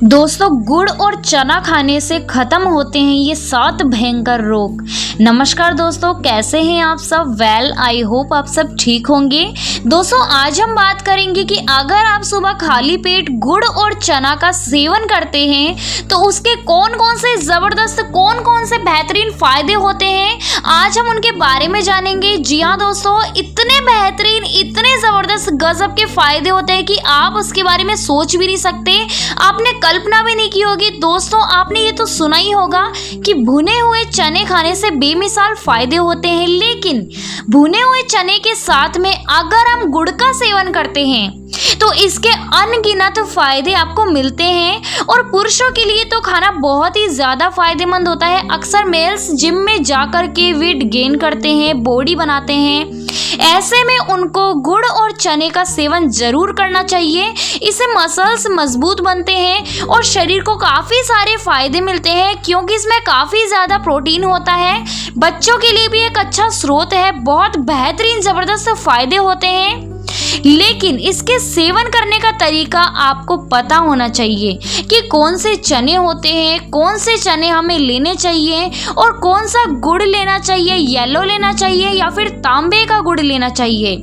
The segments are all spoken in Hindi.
दोस्तों, गुड़ और चना खाने से खत्म होते हैं ये 7 भयंकर रोग। नमस्कार दोस्तों, कैसे हैं आप सब? आई होप आप सब ठीक होंगे। दोस्तों, आज हम बात करेंगे कि अगर आप सुबह खाली पेट गुड़ और चना का सेवन करते हैं तो उसके कौन कौन से जबरदस्त कौन कौन से बेहतरीन फायदे होते हैं, आज हम उनके बारे में जानेंगे। जी हाँ दोस्तों, इतने बेहतरीन, इतने जबरदस्त गजब के फायदे होते हैं कि आप उसके बारे में सोच भी नहीं सकते, आपने कल्पना भी नहीं की होगी। दोस्तों, आपने ये तो सुना ही होगा कि भुने हुए चने खाने से बेमिसाल फायदे होते हैं, लेकिन भुने हुए चने के साथ में अगर हम गुड़ का सेवन करते हैं तो इसके अनगिनत फायदे आपको मिलते हैं। और पुरुषों के लिए तो खाना बहुत ही ज़्यादा फायदेमंद होता है। अक्सर मेल्स जिम में जाकर के वेट गेन करते हैं, बॉडी बनाते हैं, ऐसे में उनको गुड़ और चने का सेवन जरूर करना चाहिए। इससे मसल्स मजबूत बनते हैं और शरीर को काफ़ी सारे फायदे मिलते हैं, क्योंकि इसमें काफ़ी ज़्यादा प्रोटीन होता है। बच्चों के लिए भी एक अच्छा स्रोत है, बहुत बेहतरीन ज़बरदस्त फायदे होते हैं। लेकिन इसके सेवन करने का तरीका आपको पता होना चाहिए कि कौन से चने होते हैं, कौन से चने हमें लेने चाहिए और कौन सा गुड़ लेना चाहिए, येलो लेना चाहिए या फिर तांबे का गुड़ लेना चाहिए,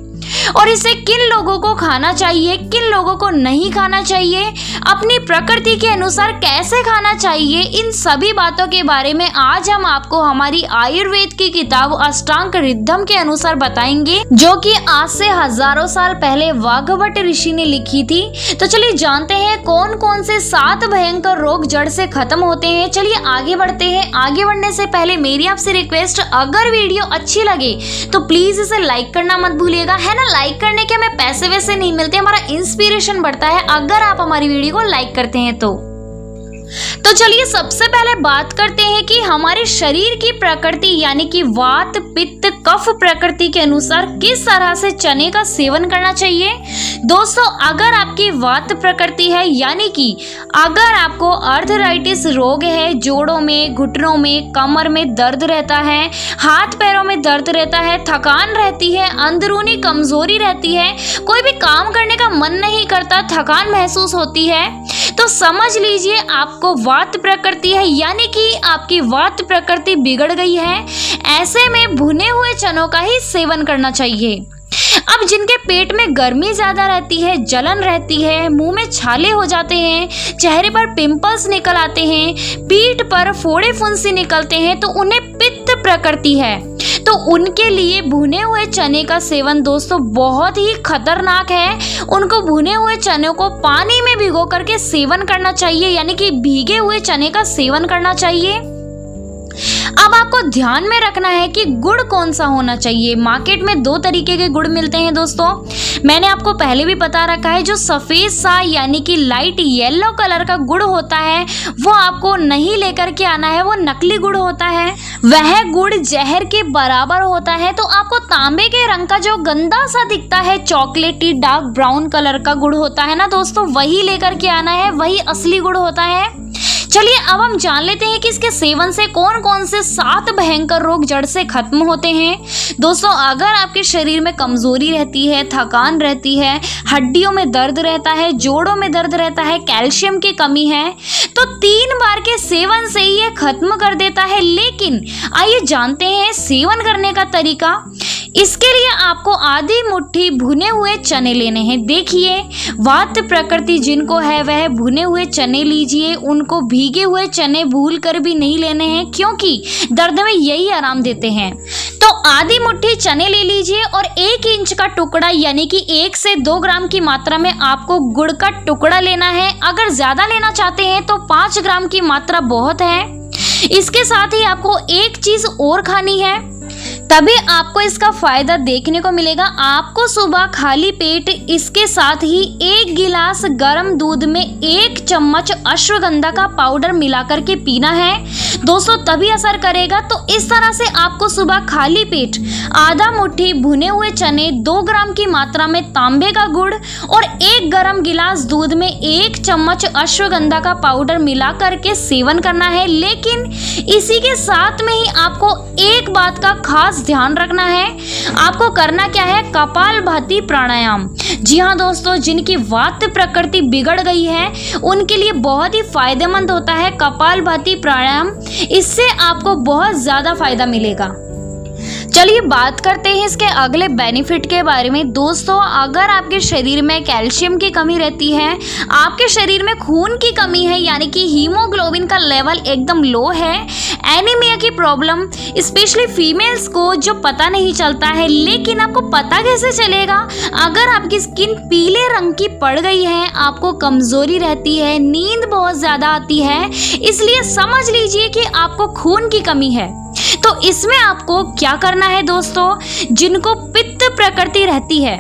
और इसे किन लोगों को खाना चाहिए, किन लोगों को नहीं खाना चाहिए, अपनी प्रकृति के अनुसार कैसे खाना चाहिए। इन सभी बातों के बारे में आज हम आपको हमारी आयुर्वेद की किताब अष्टांग रिद्धम के अनुसार बताएंगे, जो कि आज से हजारों साल पहले वाघभट ऋषि ने लिखी थी। तो चलिए जानते हैं कौन कौन से 7 भयंकर रोग जड़ से खत्म होते हैं। चलिए आगे बढ़ते हैं। आगे बढ़ने से पहले मेरी आपसे रिक्वेस्ट, अगर वीडियो अच्छी लगे तो प्लीज इसे लाइक करना मत भूलिएगा, है ना। लाइक करने के हमें पैसे वैसे नहीं मिलते, हमारा इंस्पिरेशन बढ़ता है अगर आप हमारी वीडियो को लाइक करते हैं तो चलिए सबसे पहले बात करते हैं कि हमारे शरीर की प्रकृति यानी कि वात पित्त कफ प्रकृति के अनुसार किस तरह से चने का सेवन करना चाहिए। दोस्तों, अगर आपकी वात प्रकृति है यानी कि अगर आपको आर्थराइटिस रोग है, जोड़ों में, घुटनों में, कमर में दर्द रहता है, हाथ पैरों में दर्द रहता है, थकान रहती है, अंदरूनी कमजोरी रहती है, कोई भी काम करने का मन नहीं करता, थकान महसूस होती है, तो समझ लीजिए आपको वात प्रकृति है, यानी कि आपकी वात प्रकृति बिगड़ गई है। ऐसे में भुने हुए चनों का ही सेवन करना चाहिए। अब जिनके पेट में गर्मी ज्यादा रहती है, जलन रहती है, मुंह में छाले हो जाते हैं, चेहरे पर पिंपल्स निकल आते हैं, पीठ पर फोड़े फुंसी निकलते हैं, तो उन्हें पित्त प्रकृति है, तो उनके लिए भुने हुए चने का सेवन दोस्तों बहुत ही खतरनाक है। उनको भुने हुए चने को पानी में भिगो करके सेवन करना चाहिए, यानी कि भीगे हुए चने का सेवन करना चाहिए। अब आपको ध्यान में रखना है कि गुड़ कौन सा होना चाहिए। मार्केट में 2 तरीके के गुड़ मिलते हैं दोस्तों, मैंने आपको पहले भी बता रखा है। जो सफ़ेद सा यानी कि लाइट येलो कलर का गुड़ होता है वो आपको नहीं लेकर के आना है, वो नकली गुड़ होता है, वह गुड़ जहर के बराबर होता है। तो आपको तांबे के रंग का जो गंदा सा दिखता है, चॉकलेटी डार्क ब्राउन कलर का गुड़ होता है ना दोस्तों, वही लेकर के आना है, वही असली गुड़ होता है। चलिए अब हम जान लेते हैं कि इसके सेवन से कौन कौन से 7 भयंकर रोग जड़ से खत्म होते हैं। दोस्तों, अगर आपके शरीर में कमजोरी रहती है, थकान रहती है, हड्डियों में दर्द रहता है, जोड़ों में दर्द रहता है, कैल्शियम की कमी है, तो 3 बार के सेवन से ही ये खत्म कर देता है। लेकिन आइए जानते हैं सेवन करने का तरीका। इसके लिए आपको आधी मुट्ठी भुने हुए चने लेने हैं। देखिए, वात प्रकृति जिनको है वह भुने हुए चने लीजिए, उनको भीगे हुए चने भूल कर भी नहीं लेने हैं, क्योंकि दर्द में यही आराम देते हैं। तो आधी मुट्ठी चने ले लीजिए और 1 इंच का टुकड़ा यानी कि 1 से 2 ग्राम की मात्रा में आपको गुड़ का टुकड़ा लेना है। अगर ज्यादा लेना चाहते हैं तो 5 ग्राम की मात्रा बहुत है। इसके साथ ही आपको एक चीज और खानी है, तभी आपको इसका फायदा देखने को मिलेगा। आपको सुबह खाली पेट इसके साथ ही 1 गिलास गर्म दूध में 1 चम्मच अश्वगंधा का पाउडर मिला करके पीना है। दोस्तों तभी असर करेगा। तो इस तरह से आपको सुबह खाली पेट आधा मुट्ठी भुने हुए चने, 2 ग्राम की मात्रा में तांबे का गुड़ और 1 गरम गिलास दूध में 1 चम्मच अश्वगंधा का पाउडर मिला करके सेवन करना है। लेकिन इसी के साथ में ही आपको एक बात का खास ध्यान रखना है। आपको करना क्या है, कपालभाति प्राणायाम। जी हाँ दोस्तों, जिनकी वात प्रकृति बिगड़ गई है उनके लिए बहुत ही फायदेमंद होता है कपालभाति प्राणायाम। इससे आपको बहुत ज्यादा फायदा मिलेगा। चलिए बात करते हैं इसके अगले बेनिफिट के बारे में। दोस्तों अगर आपके शरीर में कैल्शियम की कमी रहती है, आपके शरीर में खून की कमी है यानी कि हीमोग्लोबिन का लेवल एकदम लो है, एनीमिया की प्रॉब्लम स्पेशली फीमेल्स को जो पता नहीं चलता है, लेकिन आपको पता कैसे चलेगा, अगर आपकी स्किन पीले रंग की पड़ गई है, आपको कमजोरी रहती है, नींद बहुत ज्यादा आती है, इसलिए समझ लीजिए कि आपको खून की कमी है। तो इसमें आपको क्या करना है दोस्तों, जिनको पित्त प्रकृति रहती है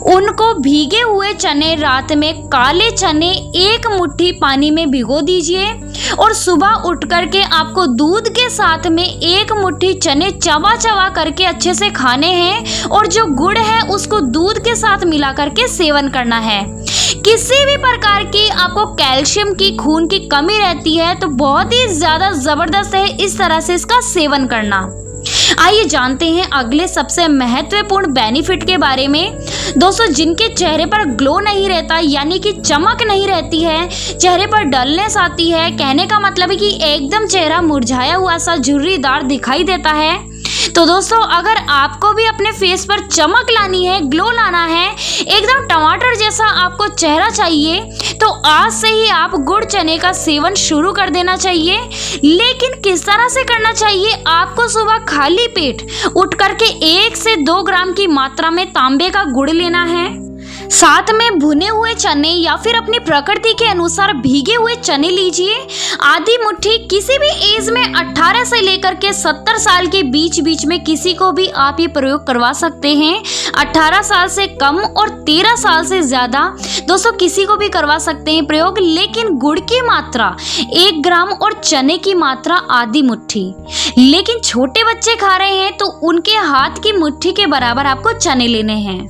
उनको भीगे हुए चने, रात में काले चने 1 मुट्ठी पानी में भिगो दीजिए और सुबह उठ करके आपको दूध के साथ में 1 मुट्ठी चने चबा चबा करके अच्छे से खाने हैं और जो गुड़ है उसको दूध के साथ मिला करके सेवन करना है। किसी भी प्रकार की आपको कैल्शियम की, खून की कमी रहती है तो बहुत ही ज्यादा जबरदस्त है इस तरह से इसका सेवन करना। आइए जानते हैं अगले सबसे महत्वपूर्ण बेनिफिट के बारे में। दोस्तों जिनके चेहरे पर ग्लो नहीं रहता यानी कि चमक नहीं रहती है, चेहरे पर डलनेस आती है, कहने का मतलब है कि एकदम चेहरा मुरझाया हुआ सा झुर्रीदार दिखाई देता है, तो दोस्तों अगर आपको भी अपने फेस पर चमक लानी है, ग्लो लाना है, एकदम टमाटर जैसा आपको चेहरा चाहिए, तो आज से ही आप गुड़ चने का सेवन शुरू कर देना चाहिए। लेकिन किस तरह से करना चाहिए, आपको सुबह खाली पेट उठ करके 1 से 2 ग्राम की मात्रा में तांबे का गुड़ लेना है, साथ में भुने हुए चने या फिर अपनी प्रकृति के अनुसार भीगे हुए चने लीजिए, आधी मुट्ठी। किसी भी एज में 18 से लेकर के 70 साल के बीच में किसी को भी आप ये प्रयोग करवा सकते हैं। 18 साल से कम और 13 साल से ज्यादा दोस्तों किसी को भी करवा सकते हैं प्रयोग। लेकिन गुड़ की मात्रा 1 ग्राम और चने की मात्रा आधी मुट्ठी। लेकिन छोटे बच्चे खा रहे हैं तो उनके हाथ की मुट्ठी के बराबर आपको चने लेने हैं।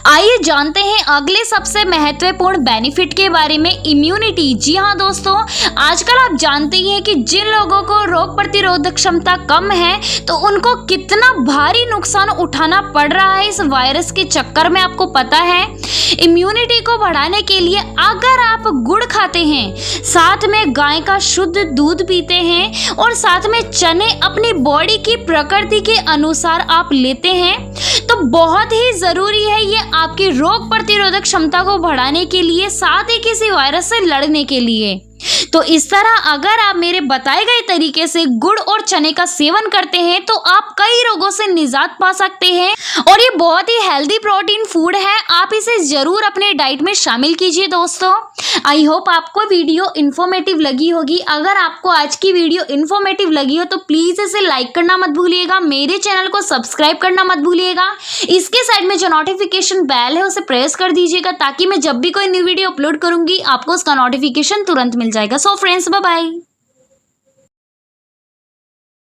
आइए जानते हैं अगले सबसे महत्वपूर्ण बेनिफिट के बारे में, इम्यूनिटी। जी हाँ दोस्तों, आजकल आप जानते ही हैं कि जिन लोगों को रोग प्रतिरोधक क्षमता कम है तो उनको कितना भारी नुकसान उठाना पड़ रहा है इस वायरस के चक्कर में, आपको पता है। इम्यूनिटी को बढ़ाने के लिए अगर आप गुड़ खाते हैं, साथ में गाय का शुद्ध दूध पीते हैं और साथ में चने अपनी बॉडी की प्रकृति के अनुसार आप लेते हैं, तो बहुत ही जरूरी है ये आपकी रोग प्रतिरोधक क्षमता को बढ़ाने के लिए, साथ ही किसी वायरस से लड़ने के लिए। तो इस तरह अगर आप मेरे बताए गए तरीके से गुड़ और चने का सेवन करते हैं तो आप कई रोगों से निजात पा सकते हैं और ये बहुत ही हेल्दी प्रोटीन फूड है, आप इसे जरूर अपने डाइट में शामिल कीजिए। दोस्तों आई होप आपको वीडियो इन्फॉर्मेटिव लगी होगी। अगर आपको आज की वीडियो इन्फॉर्मेटिव लगी हो तो प्लीज इसे लाइक करना मत भूलिएगा, मेरे चैनल को सब्सक्राइब करना मत भूलिएगा, इसके साइड में जो नोटिफिकेशन बेल है उसे प्रेस कर दीजिएगा ताकि मैं जब भी कोई न्यू वीडियो अपलोड करूंगी आपको उसका नोटिफिकेशन तुरंत मिल जाएगा। So friends, bye bye.